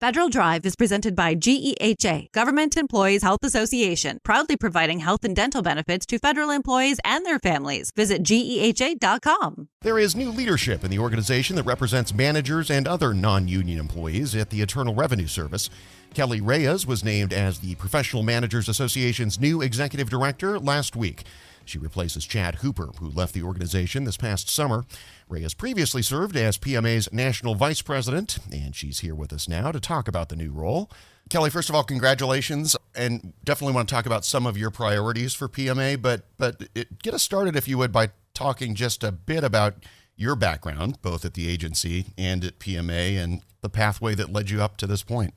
Federal Drive is presented by GEHA, Government Employees Health Association, proudly providing health and dental benefits to federal employees and their families. Visit GEHA.com. There is new leadership in the organization that represents managers and other non-union employees at the Internal Revenue Service. Kelly Reyes was named as the Professional Managers Association's new executive director last week. She replaces Chad Hooper, who left the organization this past summer. Reyes previously served as PMA's national vice president, and she's here with us now to talk about the new role. Kelly, first of all, congratulations, and definitely want to talk about some of your priorities for PMA, but get us started, if you would, by talking just a bit about your background, both at the agency and at PMA, and the pathway that led you up to this point.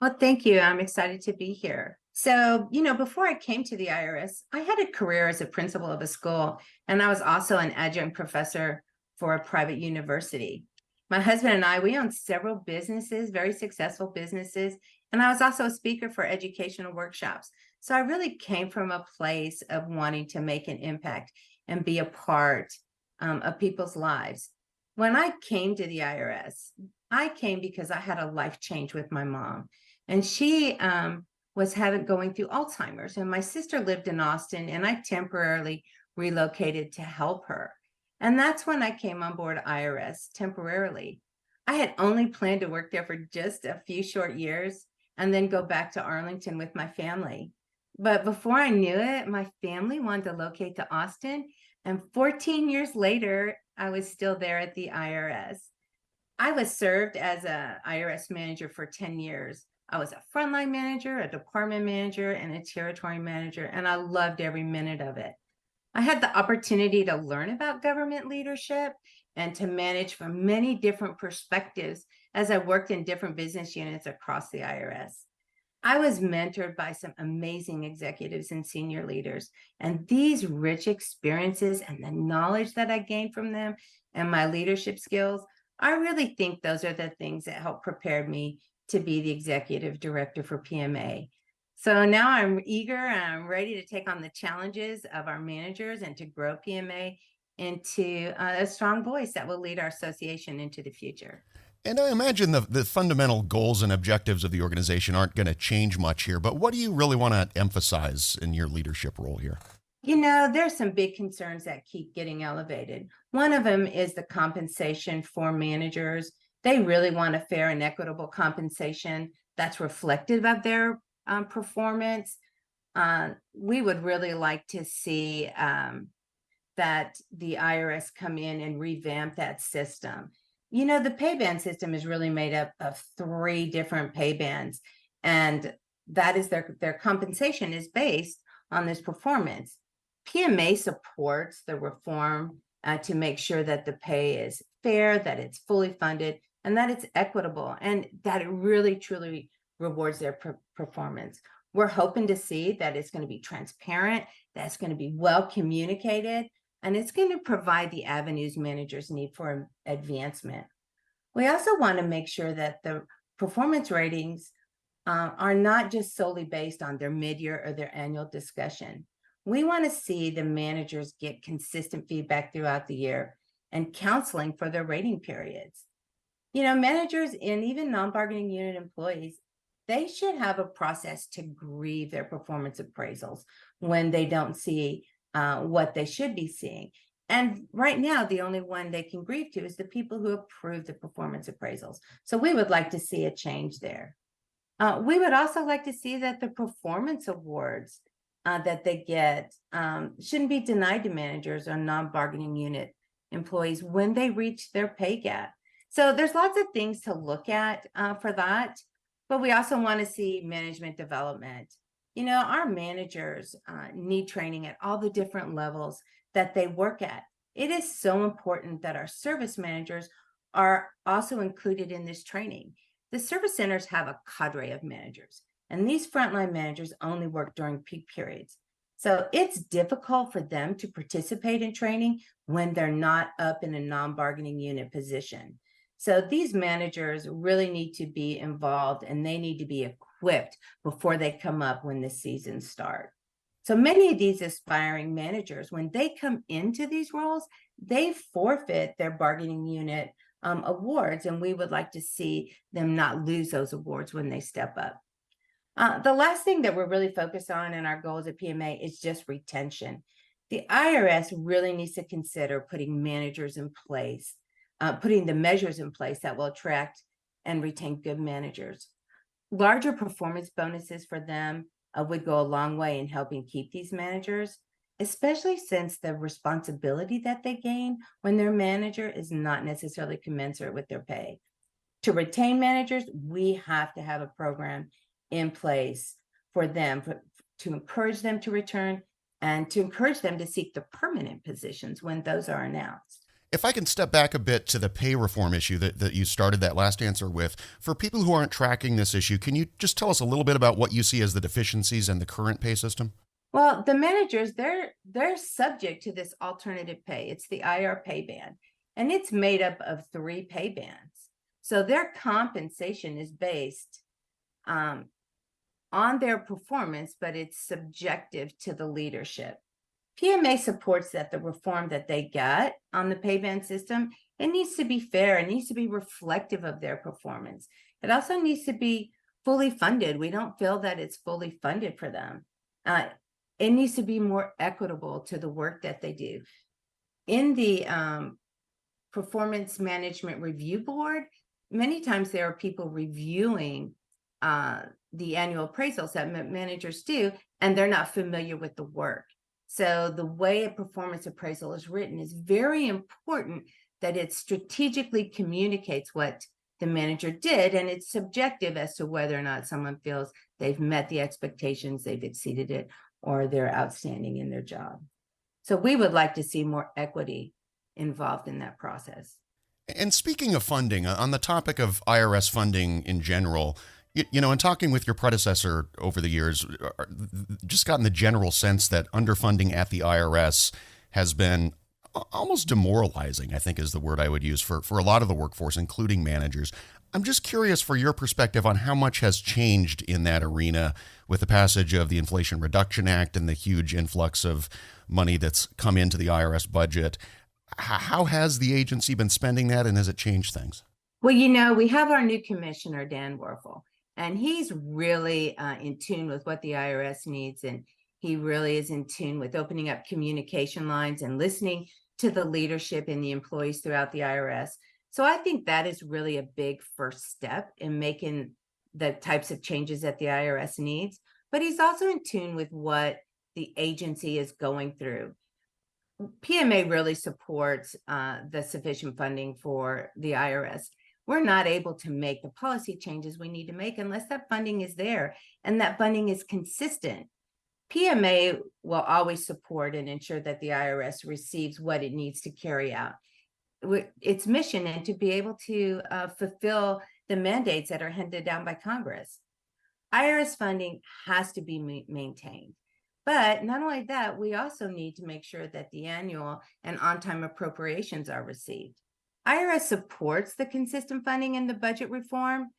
Well, thank you. I'm excited to be here. So, before I came to the IRS, I had a career as a principal of a school, and I was also an adjunct professor for a private university. My husband and I, we owned several businesses, very successful businesses, and I was also a speaker for educational workshops. So I really came from a place of wanting to make an impact and be a part of people's lives. When I came to the IRS, I came because I had a life change with my mom, and she was going through Alzheimer's, and my sister lived in Austin, and I temporarily relocated to help her. And that's when I came on board IRS temporarily. I had only planned to work there for just a few short years and then go back to Arlington with my family. But before I knew it, my family wanted to locate to Austin, and 14 years later, I was still there at the IRS. I was served as an IRS manager for 10 years. I was a frontline manager, a department manager, and a territory manager, and I loved every minute of it. I had the opportunity to learn about government leadership and to manage from many different perspectives as I worked in different business units across the IRS. I was mentored by some amazing executives and senior leaders, and these rich experiences and the knowledge that I gained from them and my leadership skills, I really think those are the things that helped prepare me to be the executive director for PMA. So now I'm eager and I'm ready to take on the challenges of our managers and to grow PMA into a strong voice that will lead our association into the future. And I imagine the fundamental goals and objectives of the organization aren't going to change much here, but what do you really want to emphasize in your leadership role here? There's some big concerns that keep getting elevated. One of them is the compensation for managers. They really want a fair and equitable compensation that's reflective of their performance. We would really like to see that the IRS come in and revamp that system. The pay band system is really made up of 3 different pay bands, and that is their compensation is based on this performance. PMA supports the reform to make sure that the pay is fair, that it's fully funded, and that it's equitable, and that it really, truly rewards their performance. We're hoping to see that it's going to be transparent, that it's going to be well communicated, and it's going to provide the avenues managers need for advancement. We also want to make sure that the performance ratings are not just solely based on their mid-year or their annual discussion. We want to see the managers get consistent feedback throughout the year and counseling for their rating periods. Managers and even non-bargaining unit employees, they should have a process to grieve their performance appraisals when they don't see what they should be seeing. And right now, the only one they can grieve to is the people who approve the performance appraisals. So we would like to see a change there. We would also like to see that the performance awards that they get shouldn't be denied to managers or non-bargaining unit employees when they reach their pay gap. So there's lots of things to look at for that, but we also want to see management development. Our managers need training at all the different levels that they work at. It is so important that our service managers are also included in this training. The service centers have a cadre of managers, and these frontline managers only work during peak periods. So it's difficult for them to participate in training when they're not up in a non-bargaining unit position. So these managers really need to be involved, and they need to be equipped before they come up when the season starts. So many of these aspiring managers, when they come into these roles, they forfeit their bargaining unit awards, and we would like to see them not lose those awards when they step up. The last thing that we're really focused on in our goals at PMA is just retention. The IRS really needs to consider putting managers in place, putting the measures in place that will attract and retain good managers. Larger performance bonuses for them would go a long way in helping keep these managers, especially since the responsibility that they gain when their manager is not necessarily commensurate with their pay. To retain managers, we have to have a program in place for them to encourage them to return and to encourage them to seek the permanent positions when those are announced. If I can step back a bit to the pay reform issue that you started that last answer with, for people who aren't tracking this issue, can you just tell us a little bit about what you see as the deficiencies in the current pay system? Well, the managers, they're subject to this alternative pay. It's the IR pay band, and it's made up of 3 pay bands. So their compensation is based on their performance, but it's subjective to the leadership. PMA supports that the reform that they got on the pay band system, it needs to be fair. It needs to be reflective of their performance. It also needs to be fully funded. We don't feel that it's fully funded for them. It needs to be more equitable to the work that they do. In the Performance Management Review Board, many times there are people reviewing the annual appraisals that managers do, and they're not familiar with the work. So the way a performance appraisal is written is very important, that it strategically communicates what the manager did, and it's subjective as to whether or not someone feels they've met the expectations, they've exceeded it, or they're outstanding in their job. So we would like to see more equity involved in that process. And speaking of funding, on the topic of IRS funding in general, you know, in talking with your predecessor over the years, just gotten the general sense that underfunding at the IRS has been almost demoralizing, I think is the word I would use for a lot of the workforce, including managers. I'm just curious for your perspective on how much has changed in that arena with the passage of the Inflation Reduction Act and the huge influx of money that's come into the IRS budget. How has the agency been spending that, and has it changed things? Well, you know, we have our new commissioner, Dan Werfel, and he's really in tune with what the IRS needs. And he really is in tune with opening up communication lines and listening to the leadership and the employees throughout the IRS. So I think that is really a big first step in making the types of changes that the IRS needs. But he's also in tune with what the agency is going through. PMA really supports the sufficient funding for the IRS. We're not able to make the policy changes we need to make unless that funding is there and that funding is consistent. PMA will always support and ensure that the IRS receives what it needs to carry out its mission and to be able to fulfill the mandates that are handed down by Congress. IRS funding has to be maintained. But not only that, we also need to make sure that the annual and on-time appropriations are received. IRS supports the consistent funding in the budget reform.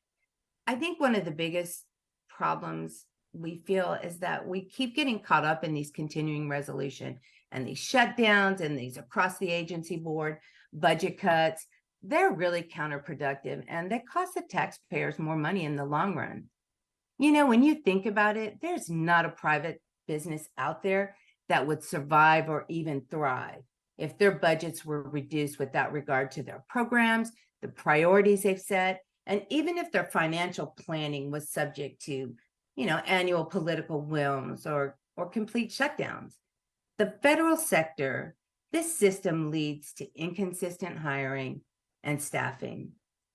I think one of the biggest problems we feel is that we keep getting caught up in these continuing resolution and these shutdowns and these across the agency board budget cuts. They're really counterproductive and they cost the taxpayers more money in the long run. You know, when you think about it, there's not a private business out there that would survive or even thrive if their budgets were reduced without regard to their programs, the priorities they've set, and even if their financial planning was subject to, you know, annual political whims or complete shutdowns. The federal sector, this system leads to inconsistent hiring and staffing.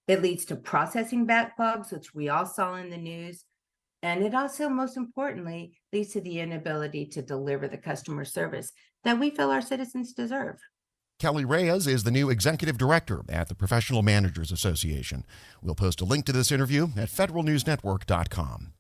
It leads to processing backlogs, which we all saw in the news. And it also, most importantly, leads to the inability to deliver the customer service that we feel our citizens deserve. Kelly Reyes is the new executive director at the Professional Managers Association. We'll post a link to this interview at federalnewsnetwork.com.